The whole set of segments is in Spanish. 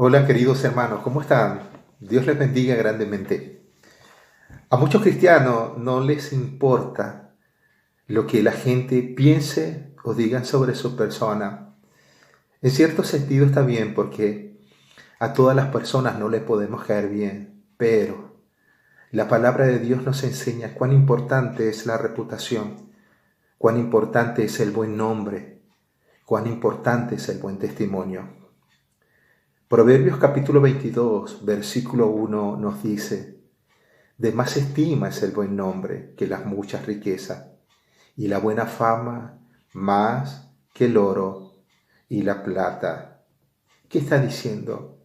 Hola queridos hermanos, ¿cómo están? Dios les bendiga grandemente. A muchos cristianos no les importa lo que la gente piense o diga sobre su persona. En cierto sentido está bien porque a todas las personas no le podemos caer bien, pero la palabra de Dios nos enseña cuán importante es la reputación, cuán importante es el buen nombre, cuán importante es el buen testimonio. Proverbios capítulo 22, versículo 1 nos dice: de más estima es el buen nombre que las muchas riquezas, y la buena fama más que el oro y la plata. ¿Qué está diciendo?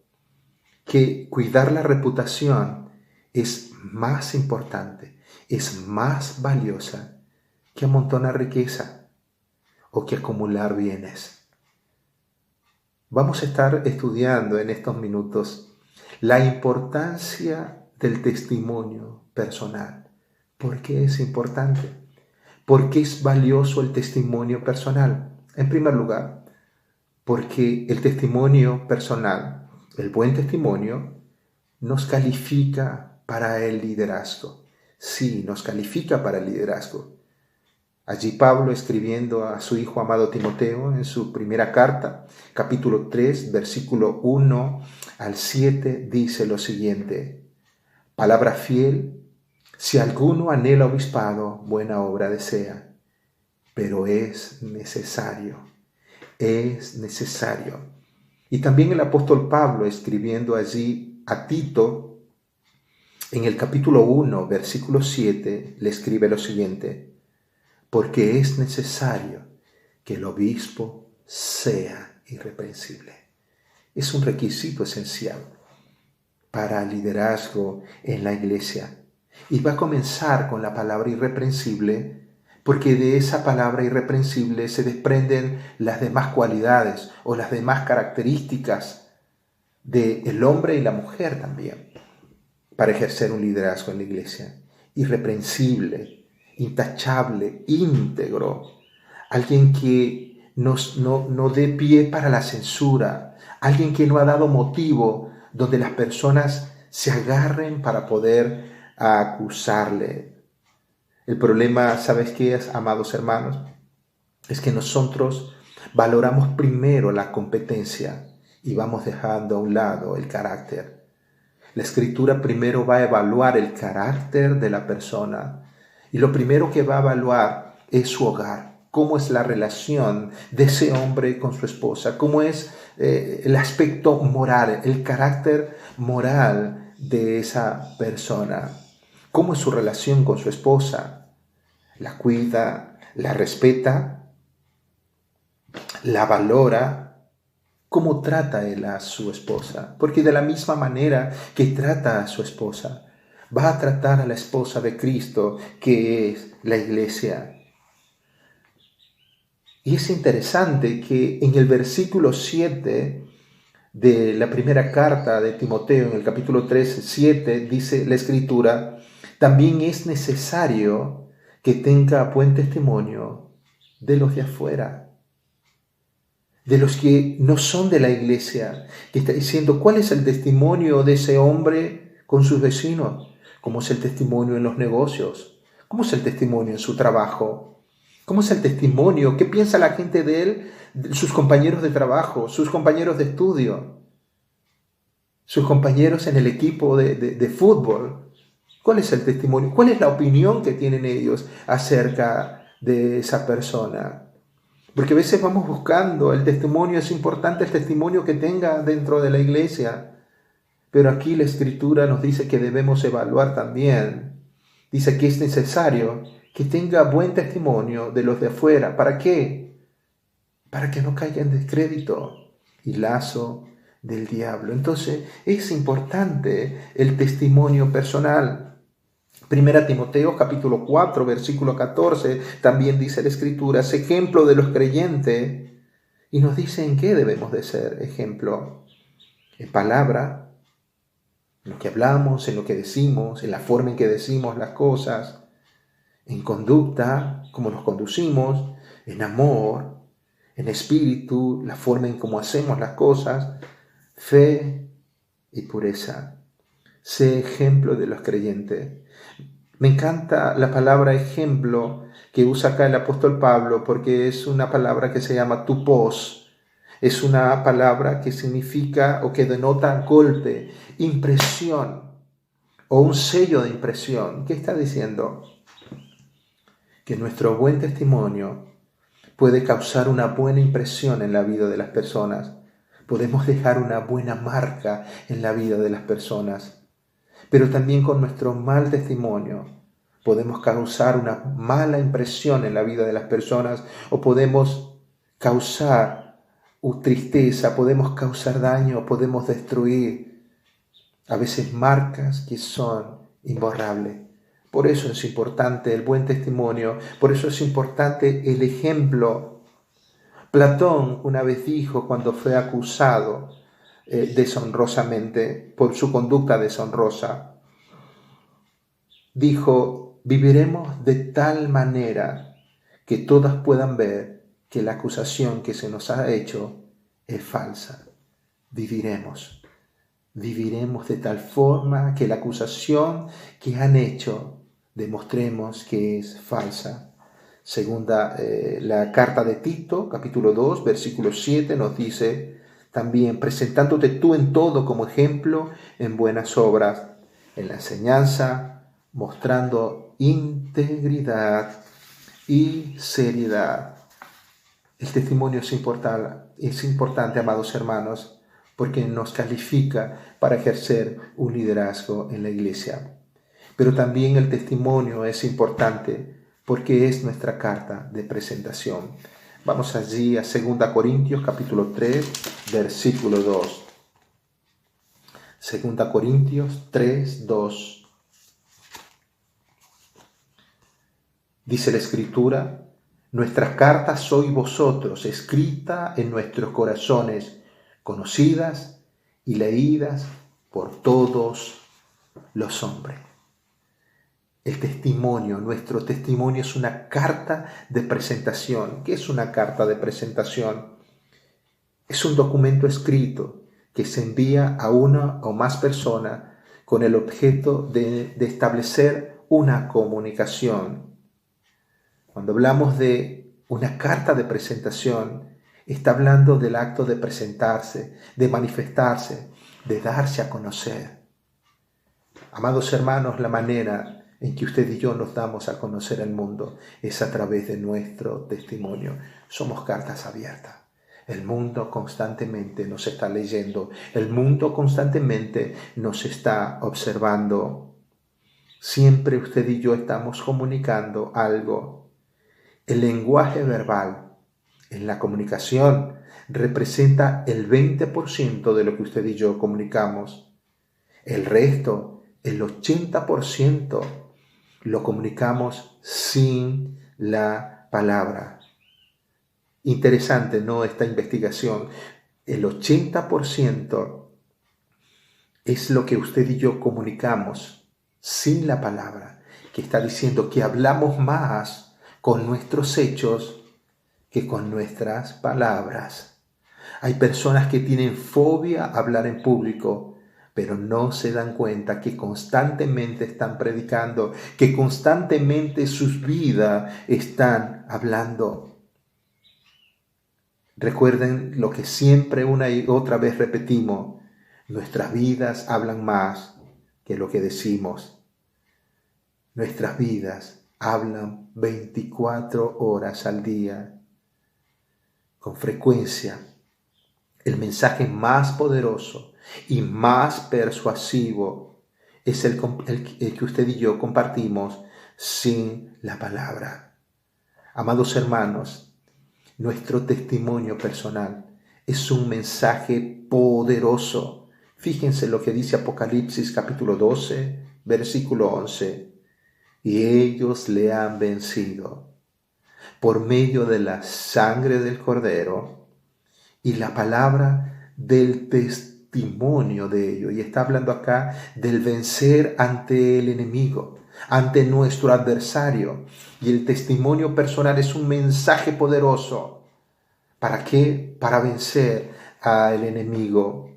Que cuidar la reputación es más importante, es más valiosa que amontonar riqueza o que acumular bienes. Vamos a estar estudiando en estos minutos la importancia del testimonio personal. ¿Por qué es importante? ¿Por qué es valioso el testimonio personal? En primer lugar, porque el testimonio personal, el buen testimonio, nos califica para el liderazgo. Sí, nos califica para el liderazgo. Allí Pablo, escribiendo a su hijo amado Timoteo en su primera carta, capítulo 3, versículo 1 al 7, dice lo siguiente: palabra fiel, si alguno anhela obispado, buena obra desea, pero es necesario. Y también el apóstol Pablo, escribiendo allí a Tito, en el capítulo 1, versículo 7, le escribe lo siguiente: porque es necesario que el obispo sea irreprensible. Es un requisito esencial para el liderazgo en la iglesia. Y va a comenzar con la palabra irreprensible, porque de esa palabra irreprensible se desprenden las demás cualidades o las demás características del hombre y la mujer también, para ejercer un liderazgo en la iglesia. Irreprensible, intachable, íntegro, alguien que no dé pie para la censura, alguien que no ha dado motivo donde las personas se agarren para poder acusarle. El problema, ¿sabes qué es, amados hermanos? Es que nosotros valoramos primero la competencia y vamos dejando a un lado el carácter. La escritura primero va a evaluar el carácter de la persona y lo primero que va a evaluar es su hogar. Cómo es la relación de ese hombre con su esposa, cómo es el aspecto moral, el carácter moral de esa persona, cómo es su relación con su esposa. La cuida, la respeta, la valora. ¿Cómo trata él a su esposa? Porque de la misma manera que trata a su esposa, va a tratar a la esposa de Cristo, que es la iglesia. Y es interesante que en el versículo 7 de la primera carta de Timoteo, en el capítulo 3, 7, dice la escritura: también es necesario que tenga buen testimonio de los de afuera, de los que no son de la iglesia, que está diciendo cuál es el testimonio de ese hombre con sus vecinos, cómo es el testimonio en los negocios, cómo es el testimonio en su trabajo, cómo es el testimonio, qué piensa la gente de él, sus compañeros de trabajo, sus compañeros de estudio, sus compañeros en el equipo de fútbol. ¿Cuál es el testimonio? ¿Cuál es la opinión que tienen ellos acerca de esa persona? Porque a veces vamos buscando el testimonio, es importante el testimonio que tenga dentro de la iglesia, pero aquí la Escritura nos dice que debemos evaluar también. Dice que es necesario que tenga buen testimonio de los de afuera. ¿Para qué? Para que no caiga en descrédito y lazo del diablo. Entonces es importante el testimonio personal. Primera Timoteo capítulo 4, versículo 14, también dice la Escritura: es ejemplo de los creyentes, y nos dice en qué debemos de ser ejemplo: en palabra, en lo que hablamos, en lo que decimos, en la forma en que decimos las cosas, en conducta, cómo nos conducimos, en amor, en espíritu, la forma en cómo hacemos las cosas, fe, y pureza. Sé ejemplo de los creyentes. Me encanta la palabra ejemplo que usa acá el apóstol Pablo, porque es una palabra que se llama tupos. Es una palabra que significa o que denota golpe, impresión o un sello de impresión. ¿Qué está diciendo? Que nuestro buen testimonio puede causar una buena impresión en la vida de las personas. Podemos dejar una buena marca en la vida de las personas. Pero también con nuestro mal testimonio podemos causar una mala impresión en la vida de las personas o podemos causar tristeza, podemos causar daño, podemos destruir a veces marcas que son imborrables. Por eso es importante el buen testimonio, por eso es importante el ejemplo. Platón una vez dijo cuando fue acusado deshonrosamente por su conducta deshonrosa, dijo: viviremos de tal manera que todas puedan ver que la acusación que se nos ha hecho es falsa. Viviremos de tal forma que la acusación que han hecho demostremos que es falsa. Segunda, la carta de Tito, capítulo 2, versículo 7, nos dice también: presentándote tú en todo como ejemplo en buenas obras, en la enseñanza, mostrando integridad y seriedad. El testimonio es importante, amados hermanos, porque nos califica para ejercer un liderazgo en la iglesia. Pero también el testimonio es importante porque es nuestra carta de presentación. Vamos allí a 2 Corintios capítulo 3, versículo 2. 2 Corintios 3, 2. Dice la Escritura: nuestras cartas sois vosotros, escrita en nuestros corazones, conocidas y leídas por todos los hombres. El testimonio, nuestro testimonio es una carta de presentación. ¿Qué es una carta de presentación? Es un documento escrito que se envía a una o más personas con el objeto de establecer una comunicación. Cuando hablamos de una carta de presentación, está hablando del acto de presentarse, de manifestarse, de darse a conocer. Amados hermanos, la manera en que usted y yo nos damos a conocer al mundo es a través de nuestro testimonio. Somos cartas abiertas. El mundo constantemente nos está leyendo. El mundo constantemente nos está observando. Siempre usted y yo estamos comunicando algo. El lenguaje verbal en la comunicación representa el 20% de lo que usted y yo comunicamos. El resto, el 80%, lo comunicamos sin la palabra. Interesante, ¿no? Esta investigación. El 80% es lo que usted y yo comunicamos sin la palabra, que está diciendo que hablamos más con nuestros hechos que con nuestras palabras. Hay personas que tienen fobia a hablar en público, pero no se dan cuenta que constantemente están predicando, que constantemente sus vidas están hablando. Recuerden lo que siempre una y otra vez repetimos: nuestras vidas hablan más que lo que decimos. Nuestras vidas hablan 24 horas al día. Con frecuencia, el mensaje más poderoso y más persuasivo es el que usted y yo compartimos sin la palabra. Amados hermanos, nuestro testimonio personal es un mensaje poderoso. Fíjense lo que dice Apocalipsis capítulo 12, versículo 11. Y ellos le han vencido por medio de la sangre del Cordero y la palabra del testimonio de ellos. Y está hablando acá del vencer ante el enemigo, ante nuestro adversario. Y el testimonio personal es un mensaje poderoso. ¿Para qué? Para vencer al enemigo.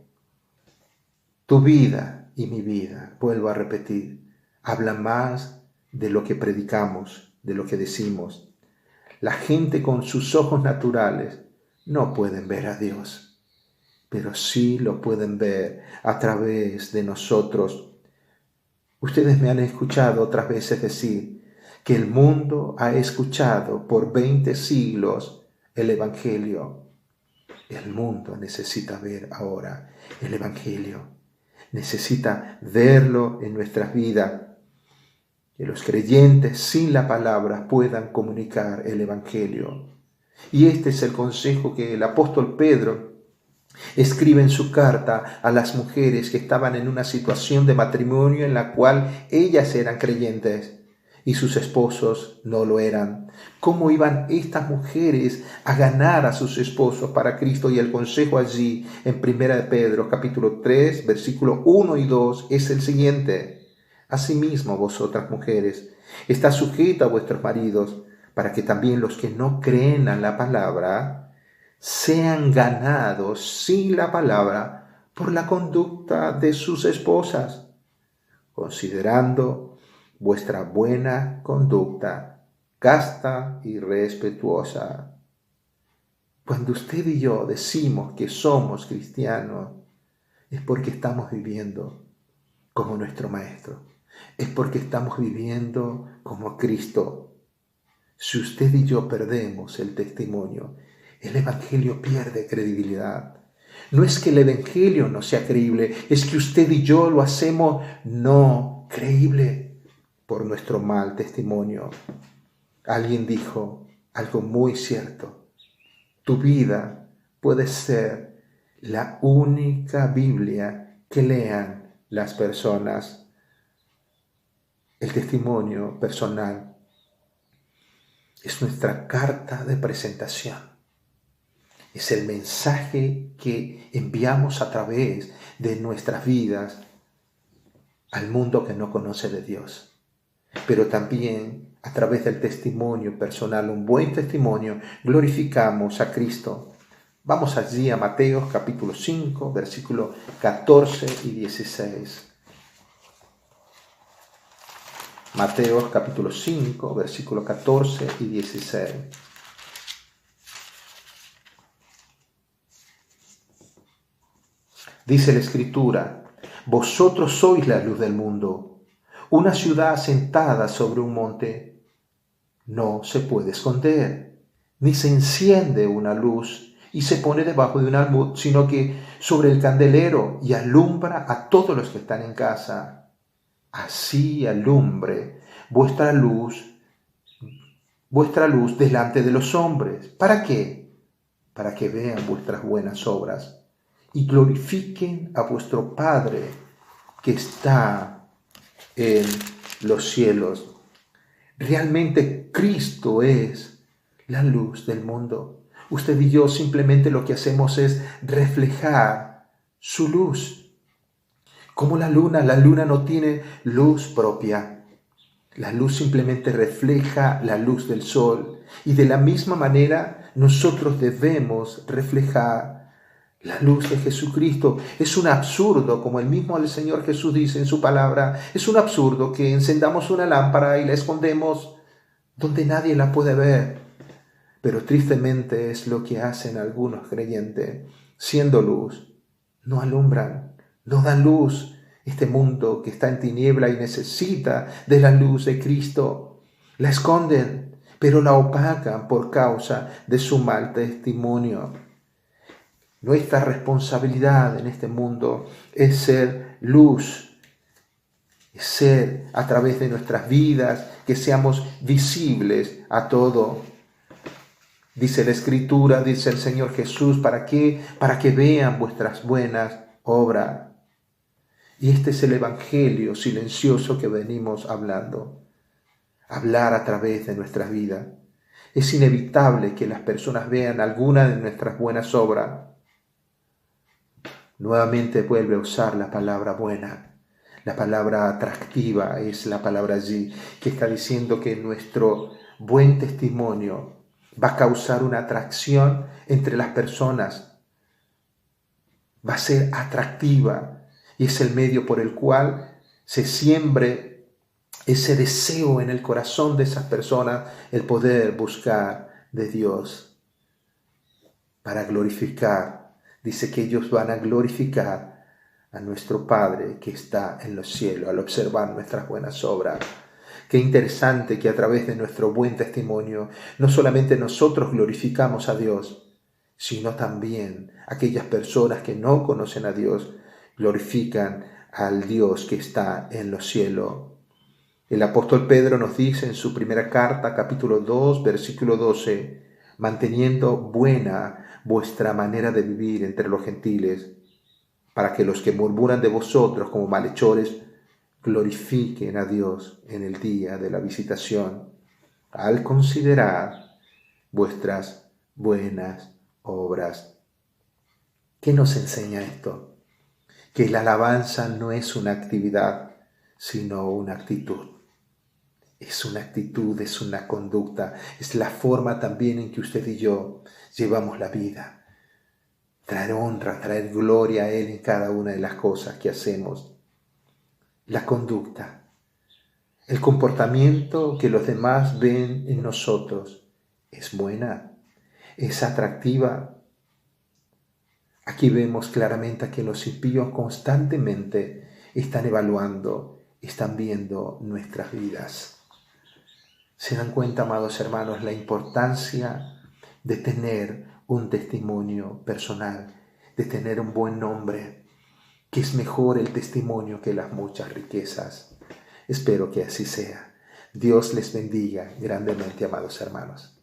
Tu vida y mi vida, vuelvo a repetir, habla más de lo que predicamos, de lo que decimos. La gente con sus ojos naturales no pueden ver a Dios, pero sí lo pueden ver a través de nosotros. Ustedes me han escuchado otras veces decir que el mundo ha escuchado por 20 siglos el Evangelio. El mundo necesita ver ahora el Evangelio. Necesita verlo en nuestras vidas. Que los creyentes sin la palabra puedan comunicar el Evangelio. Y este es el consejo que el apóstol Pedro escribe en su carta a las mujeres que estaban en una situación de matrimonio en la cual ellas eran creyentes y sus esposos no lo eran. ¿Cómo iban estas mujeres a ganar a sus esposos para Cristo? Y el consejo allí en 1 de Pedro capítulo 3 versículo 1 y 2 es el siguiente: Asimismo vosotras mujeres, estad sujetas a vuestros maridos, para que también los que no creen en la palabra sean ganados sin la palabra por la conducta de sus esposas, considerando vuestra buena conducta casta y respetuosa. Cuando usted y yo decimos que somos cristianos, es porque estamos viviendo como nuestro Maestro, es porque estamos viviendo como Cristo. Si usted y yo perdemos el testimonio, el Evangelio pierde credibilidad. No es que el Evangelio no sea creíble, es que usted y yo lo hacemos no creíble por nuestro mal testimonio. Alguien dijo algo muy cierto: tu vida puede ser la única Biblia que lean las personas. El testimonio personal es nuestra carta de presentación. Es el mensaje que enviamos a través de nuestras vidas al mundo que no conoce de Dios. Pero también a través del testimonio personal, un buen testimonio, glorificamos a Cristo. Vamos allí a Mateo capítulo 5, versículos 14 y 16. Mateo capítulo 5, versículos 14 y 16. Dice la Escritura: vosotros sois la luz del mundo. Una ciudad asentada sobre un monte no se puede esconder, ni se enciende una luz y se pone debajo de un almud, sino que sobre el candelero y alumbra a todos los que están en casa. Así alumbre vuestra luz delante de los hombres. ¿Para qué? Para que vean vuestras buenas obras y glorifiquen a vuestro Padre que está en los cielos. Realmente Cristo es la luz del mundo. Usted y yo simplemente lo que hacemos es reflejar su luz. Como la luna no tiene luz propia. La luz simplemente refleja la luz del sol. Y de la misma manera nosotros debemos reflejar la luz de Jesucristo. Es un absurdo, como el mismo el Señor Jesús dice en su palabra, es un absurdo que encendamos una lámpara y la escondemos donde nadie la puede ver. Pero tristemente es lo que hacen algunos creyentes. Siendo luz, no alumbran, no dan luz. Este mundo que está en tiniebla y necesita de la luz de Cristo, la esconden, pero la opacan por causa de su mal testimonio. Nuestra responsabilidad en este mundo es ser luz, es ser a través de nuestras vidas, que seamos visibles a todo. Dice la Escritura, dice el Señor Jesús, ¿para qué? Para que vean vuestras buenas obras. Y este es el Evangelio silencioso que venimos hablando. Hablar a través de nuestras vidas. Es inevitable que las personas vean alguna de nuestras buenas obras. Nuevamente vuelve a usar la palabra buena. La palabra atractiva es la palabra allí que está diciendo que nuestro buen testimonio va a causar una atracción entre las personas. Va a ser atractiva. y es el medio por el cual se siembre ese deseo en el corazón de esas personas, el poder buscar de Dios para glorificar. Dice que ellos van a glorificar a nuestro Padre que está en los cielos al observar nuestras buenas obras. Qué interesante que a través de nuestro buen testimonio no solamente nosotros glorificamos a Dios, sino también aquellas personas que no conocen a Dios glorifican al Dios que está en los cielos. El apóstol Pedro nos dice en su primera carta, capítulo 2, versículo 12, manteniendo buena vuestra manera de vivir entre los gentiles, para que los que murmuran de vosotros como malhechores glorifiquen a Dios en el día de la visitación, al considerar vuestras buenas obras. ¿Qué nos enseña esto? Que la alabanza no es una actividad, sino una actitud. Es una actitud, es una conducta, es la forma también en que usted y yo llevamos la vida. Traer honra, traer gloria a Él en cada una de las cosas que hacemos. La conducta, el comportamiento que los demás ven en nosotros, ¿es buena? ¿Es atractiva? Aquí vemos claramente que los impíos constantemente están evaluando, están viendo nuestras vidas. ¿Se dan cuenta, amados hermanos, la importancia de tener un testimonio personal, de tener un buen nombre, que es mejor el testimonio que las muchas riquezas? Espero que así sea. Dios les bendiga grandemente, amados hermanos.